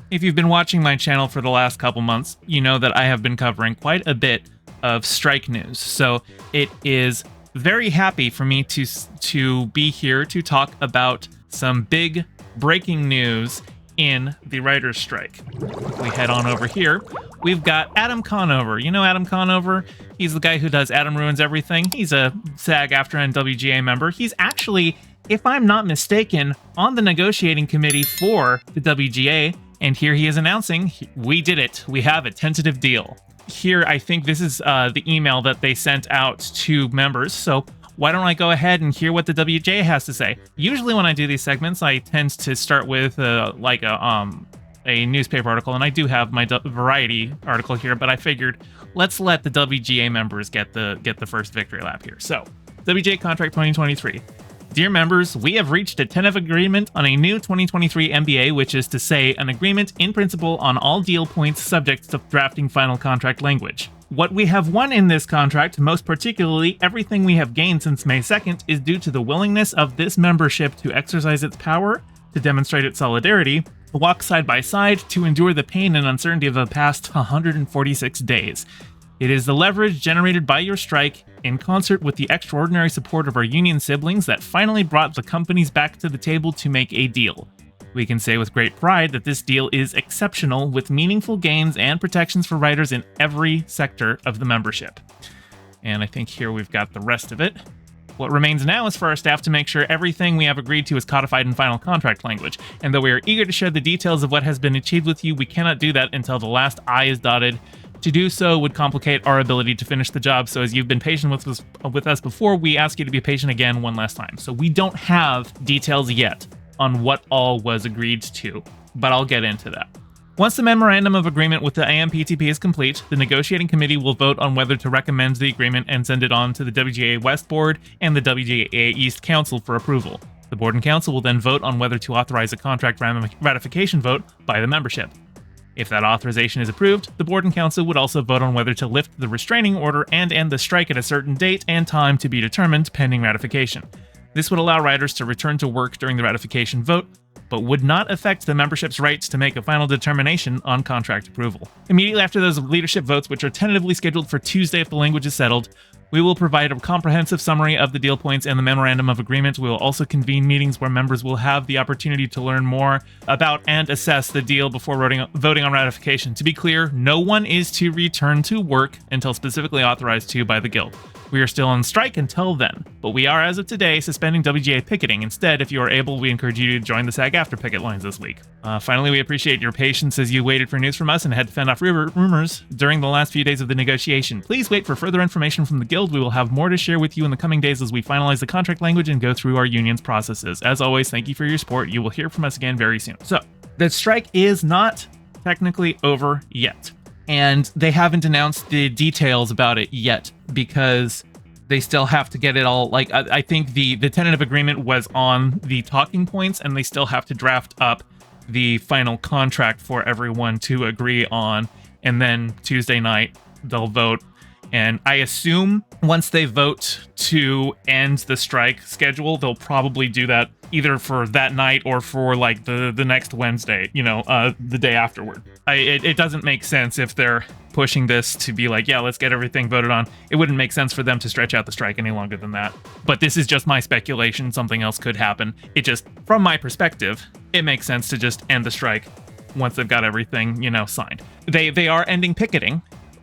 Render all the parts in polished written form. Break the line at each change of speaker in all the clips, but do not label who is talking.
If you've been watching my channel for the last couple months, you know that I have been covering quite a bit of strike news. So it is very happy for me to be here to talk about some big breaking news in the writer's strike. We head on over here. We've got Adam Conover. You know Adam Conover? He's the guy who does Adam Ruins Everything. He's a SAG-AFTRA and WGA member. He's actually, if I'm not mistaken, on the negotiating committee for the WGA. And here he is announcing, we did it. We have a tentative deal. Here, I think this is the email that they sent out to members. So why don't I go ahead and hear what the WGA has to say? Usually when I do these segments, I tend to start with a newspaper article, and I do have my Variety article here, but I figured let's let the WGA members get the first victory lap here. So, WGA Contract 2023. Dear members, we have reached a tentative agreement on a new 2023 MBA, which is to say, an agreement in principle on all deal points subject to drafting final contract language. What we have won in this contract, most particularly everything we have gained since May 2nd, is due to the willingness of this membership to exercise its power, to demonstrate its solidarity, to walk side by side, to endure the pain and uncertainty of the past 146 days. It is the leverage generated by your strike, in concert with the extraordinary support of our union siblings, that finally brought the companies back to the table to make a deal. We can say with great pride that this deal is exceptional, with meaningful gains and protections for writers in every sector of the membership. And I think here we've got the rest of it. What remains now is for our staff to make sure everything we have agreed to is codified in final contract language. And though we are eager to share the details of what has been achieved with you, we cannot do that until the last I is dotted. To do so would complicate our ability to finish the job, so as you've been patient with us before, we ask you to be patient again one last time. So we don't have details yet on what all was agreed to, but I'll get into that. Once the memorandum of agreement with the AMPTP is complete, the negotiating committee will vote on whether to recommend the agreement and send it on to the WGA West Board and the WGA East Council for approval. The board and council will then vote on whether to authorize a contract ratification vote by the membership. If that authorization is approved, the board and council would also vote on whether to lift the restraining order and end the strike at a certain date and time to be determined pending ratification. This would allow writers to return to work during the ratification vote, but would not affect the membership's rights to make a final determination on contract approval. Immediately after those leadership votes, which are tentatively scheduled for Tuesday if the language is settled, we will provide a comprehensive summary of the deal points and the memorandum of agreement. We will also convene meetings where members will have the opportunity to learn more about and assess the deal before voting on ratification. To be clear, no one is to return to work until specifically authorized to by the Guild. We are still on strike until then, but we are, as of today, suspending WGA picketing. Instead, if you are able, we encourage you to join the SAG-AFTRA picket lines this week. Finally, we appreciate your patience as you waited for news from us and had to fend off rumors during the last few days of the negotiation. Please wait for further information from the Guild. We will have more to share with you in the coming days as we finalize the contract language and go through our union's processes. As always, thank you for your support. You will hear from us again very soon. So, the strike is not technically over yet. And they haven't announced the details about it yet because they still have to get it all. Like, I think the tentative agreement was on the talking points, and they still have to draft up the final contract for everyone to agree on. And then Tuesday night, they'll vote. And I assume once they vote to end the strike schedule, they'll probably do that either for that night or for like the next Wednesday, the day afterward. It doesn't make sense if they're pushing this to be like, yeah, let's get everything voted on. It wouldn't make sense for them to stretch out the strike any longer than that. But this is just my speculation. Something else could happen. It just, from my perspective, it makes sense to just end the strike once they've got everything, signed. They are ending picketing,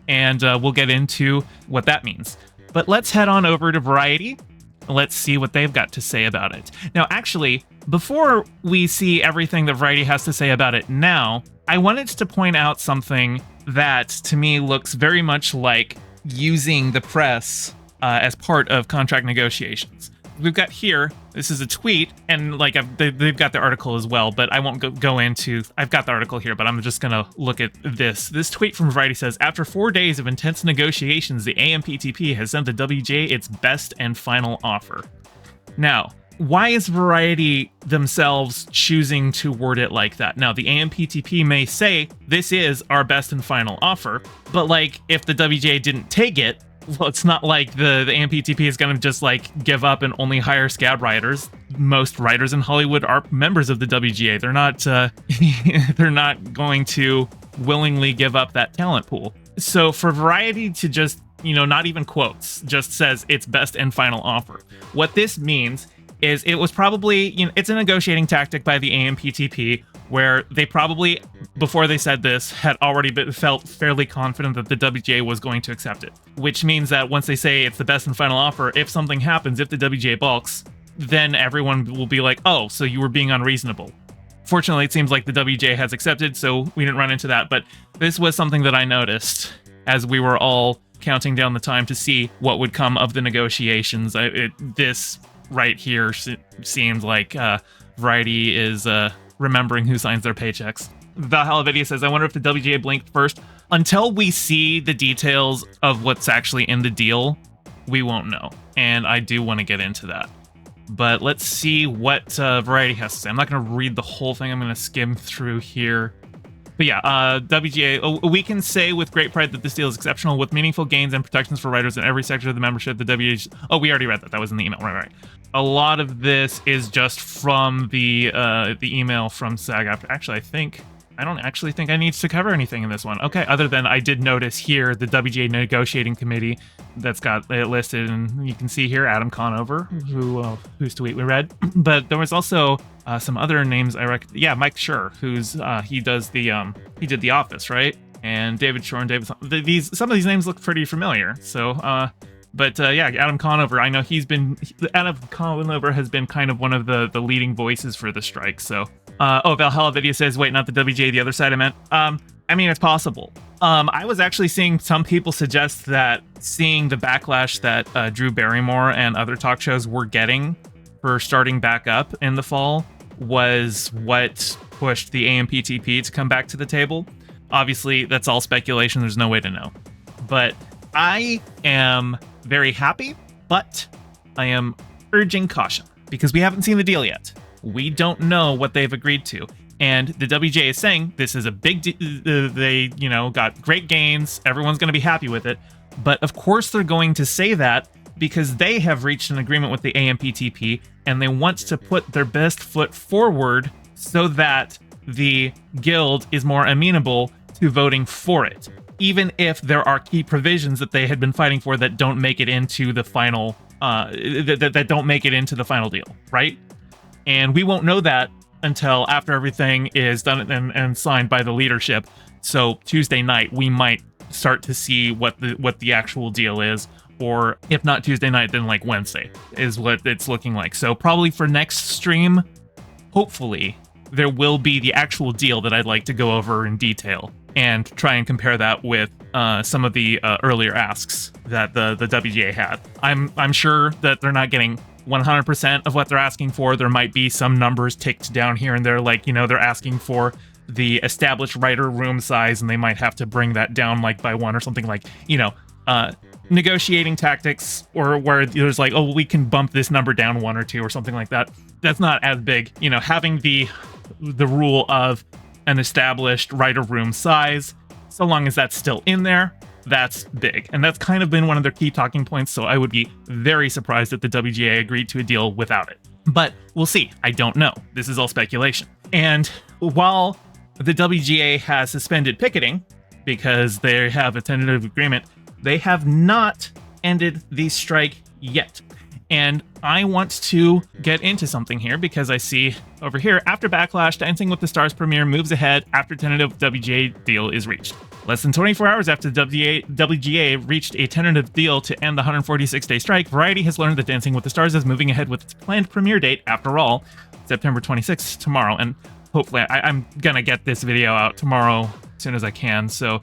and we'll get into what that means. But let's head on over to Variety. Let's see what they've got to say about it. Now, actually, before we see everything that Variety has to say about it now, I wanted to point out something that, to me, looks very much like using the press as part of contract negotiations. We've got here, this is a tweet, and like they've got the article as well, but I won't go into, I've got the article here, but I'm just going to look at this. This tweet from Variety says, after 4 days of intense negotiations, the AMPTP has sent the WGA its best and final offer. Now, why is Variety themselves choosing to word it like that? Now, the AMPTP may say, this is our best and final offer, but like, if the WGA didn't take it, Well, it's not like the AMPTP is going to just like give up and only hire scab writers. Most writers in Hollywood are members of the WGA. They're not they're not going to willingly give up that talent pool. So for Variety to just, not even quotes, just says it's best and final offer. What this means is it was probably, it's a negotiating tactic by the AMPTP where they probably, before they said this, had already felt fairly confident that the WGA was going to accept it. Which means that once they say it's the best and final offer, if something happens, if the WGA balks, then everyone will be like, oh, so you were being unreasonable. Fortunately, it seems like the WGA has accepted, so we didn't run into that. But this was something that I noticed as we were all counting down the time to see what would come of the negotiations. This right here seems like Variety is remembering who signs their paychecks. Valhalla Video says, I wonder if the WGA blinked first. Until we see the details of what's actually in the deal, we won't know. And I do want to get into that. But let's see what Variety has to say. I'm not going to read the whole thing. I'm going to skim through here. But yeah, WGA, we can say with great pride that this deal is exceptional with meaningful gains and protections for writers in every sector of the membership. The WGA, we already read that. That was in the email. Right. A lot of this is just from the email from SAG-AFTRA. Actually, I don't actually think I need to cover anything in this one. Okay, other than I did notice here the WGA negotiating committee that's got it listed, and you can see here Adam Conover, whose tweet we read. But there was also some other names I reckon. Yeah, Mike Schur, who's he did The Office, right? And David Shore and some of these names look pretty familiar. So yeah, Adam Conover, I know Adam Conover has been kind of one of the leading voices for the strike. So, Valhalla Video says, wait, not the WGA, the other side I meant. I mean, it's possible. I was actually seeing some people suggest that seeing the backlash that Drew Barrymore and other talk shows were getting for starting back up in the fall was what pushed the AMPTP to come back to the table. Obviously, that's all speculation. There's no way to know. But I am very happy, but I am urging caution because we haven't seen the deal yet. We don't know what they've agreed to. And the WGA is saying this is a big they, got great gains. Everyone's going to be happy with it. But of course they're going to say that because they have reached an agreement with the AMPTP and they want to put their best foot forward so that the guild is more amenable to voting for it, even if there are key provisions that they had been fighting for that don't make it into the final that don't make it into the final deal, right? And we won't know that until after everything is done and signed by the leadership. So Tuesday night we might start to see what the actual deal is, or if not Tuesday night, then like Wednesday is what it's looking like. So probably for next stream, hopefully there will be the actual deal that I'd like to go over in detail and try and compare that with some of the earlier asks that the WGA had. I'm sure that they're not getting 100% of what they're asking for. There might be some numbers ticked down here and there, like, they're asking for the established writer room size and they might have to bring that down like by one or something, like, negotiating tactics, or where there's like, oh, we can bump this number down one or two or something like that. That's not as big. Having the rule of an established writer room size, so long as that's still in there, that's big. And that's kind of been one of their key talking points, so I would be very surprised if the WGA agreed to a deal without it. But we'll see. I don't know. This is all speculation. And while the WGA has suspended picketing because they have a tentative agreement, they have not ended the strike yet. And I want to get into something here because I see over here, after Backlash, Dancing with the Stars premiere moves ahead after tentative WGA deal is reached. Less than 24 hours after the WGA reached a tentative deal to end the 146-day strike, Variety has learned that Dancing with the Stars is moving ahead with its planned premiere date, after all, September 26th, tomorrow. And hopefully, I'm going to get this video out tomorrow as soon as I can. So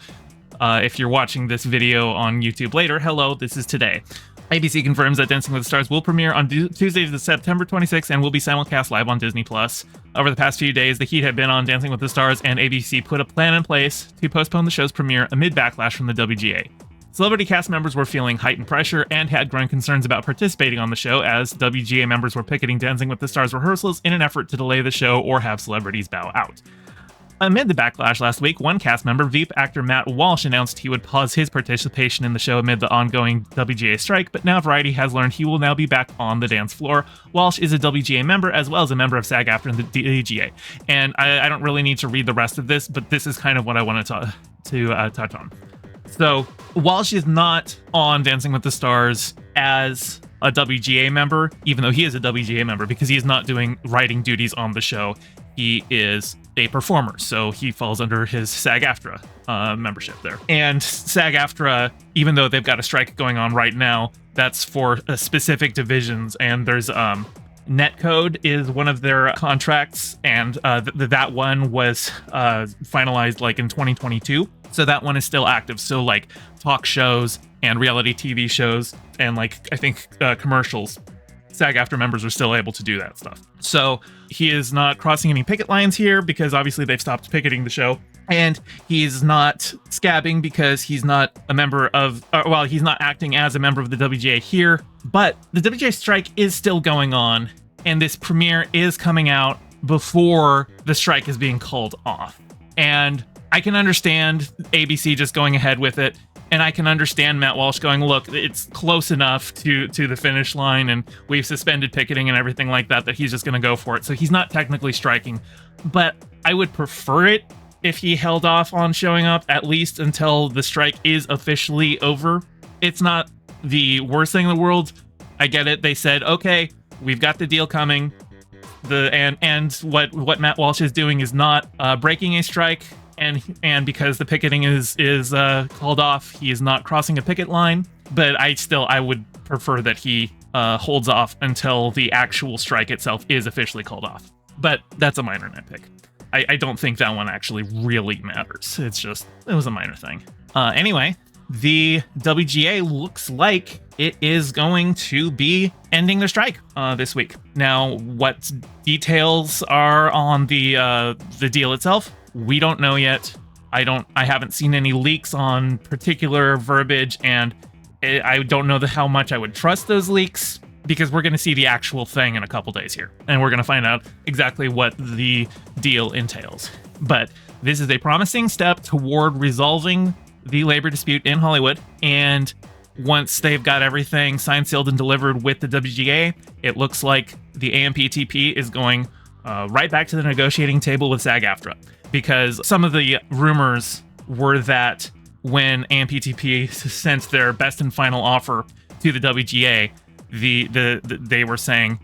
if you're watching this video on YouTube later, hello, this is today. ABC confirms that Dancing with the Stars will premiere on Tuesday, September 26th, and will be simulcast live on Disney+. Over the past few days, the heat had been on Dancing with the Stars, and ABC put a plan in place to postpone the show's premiere amid backlash from the WGA. Celebrity cast members were feeling heightened pressure and had growing concerns about participating on the show, as WGA members were picketing Dancing with the Stars rehearsals in an effort to delay the show or have celebrities bow out. Amid the backlash last week, one cast member, Veep actor Matt Walsh, announced he would pause his participation in the show amid the ongoing WGA strike, but now Variety has learned he will now be back on the dance floor. Walsh is a WGA member as well as a member of SAG-AFTRA and the WGA. And I don't really need to read the rest of this, but this is kind of what I wanted to touch on. So Walsh is not on Dancing with the Stars as a WGA member, even though he is a WGA member, because he is not doing writing duties on the show. He is a performer, so he falls under his SAG-AFTRA membership there. And SAG-AFTRA, even though they've got a strike going on right now, that's for specific divisions, and there's Netcode is one of their contracts, and that one was finalized like in 2022. So that one is still active. So like talk shows and reality TV shows and like I think commercials, SAG-AFTRA members are still able to do that stuff. So he is not crossing any picket lines here because obviously they've stopped picketing the show. And he's not scabbing because he's not a member of, he's not acting as a member of the WGA here. But the WGA strike is still going on, and this premiere is coming out before the strike is being called off. And I can understand ABC just going ahead with it. And I can understand Matt Walsh going, look, it's close enough to the finish line, and we've suspended picketing and everything like that he's just going to go for it. So he's not technically striking. But I would prefer it if he held off on showing up, at least until the strike is officially over. It's not the worst thing in the world. I get it. They said, okay, we've got the deal coming. And what Matt Walsh is doing is not breaking a strike. And because the picketing is called off, he is not crossing a picket line. But I would prefer that he holds off until the actual strike itself is officially called off. But that's a minor nitpick. I don't think that one actually really matters. It was a minor thing. Anyway, the WGA looks like it is going to be ending the strike this week. Now, what details are on the deal itself? We don't know yet. I haven't seen any leaks on particular verbiage, and I don't know how much I would trust those leaks, because we're going to see the actual thing in a couple days here, and we're going to find out exactly what the deal entails. But this is a promising step toward resolving the labor dispute in Hollywood, and once they've got everything signed, sealed, and delivered with the WGA, it looks like the AMPTP is going right back to the negotiating table with SAG-AFTRA. Because some of the rumors were that when AMPTP sent their best and final offer to the WGA, they were saying,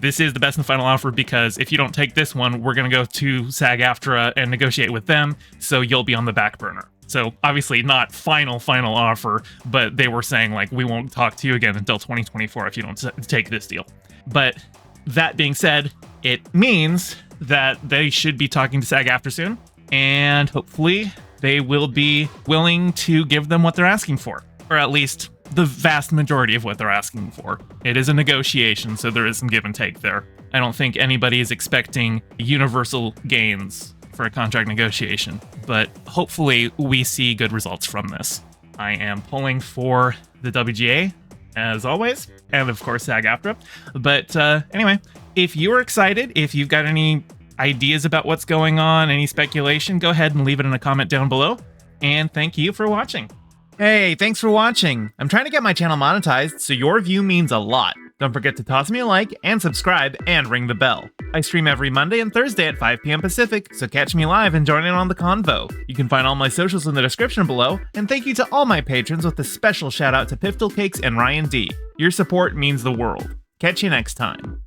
this is the best and final offer because if you don't take this one, we're going to go to SAG-AFTRA and negotiate with them, so you'll be on the back burner. So obviously not final offer, but they were saying like, we won't talk to you again until 2024 if you don't take this deal. But that being said, it means that they should be talking to SAG-AFTRA soon, and hopefully they will be willing to give them what they're asking for, or at least the vast majority of what they're asking for. It is a negotiation, so there is some give and take there. I don't think anybody is expecting universal gains for a contract negotiation, but hopefully we see good results from this. I am pulling for the WGA, as always, and of course SAG-AFTRA. But anyway, if you're excited, if you've got any ideas about what's going on, any speculation, go ahead and leave it in a comment down below. And thank you for watching. Hey, thanks for watching. I'm trying to get my channel monetized, so your view means a lot. Don't forget to toss me a like and subscribe and ring the bell. I stream every Monday and Thursday at 5 p.m. Pacific, so catch me live and join in on the convo. You can find all my socials in the description below, and thank you to all my patrons with a special shout out to Piftle Cakes and Ryan D. Your support means the world. Catch you next time.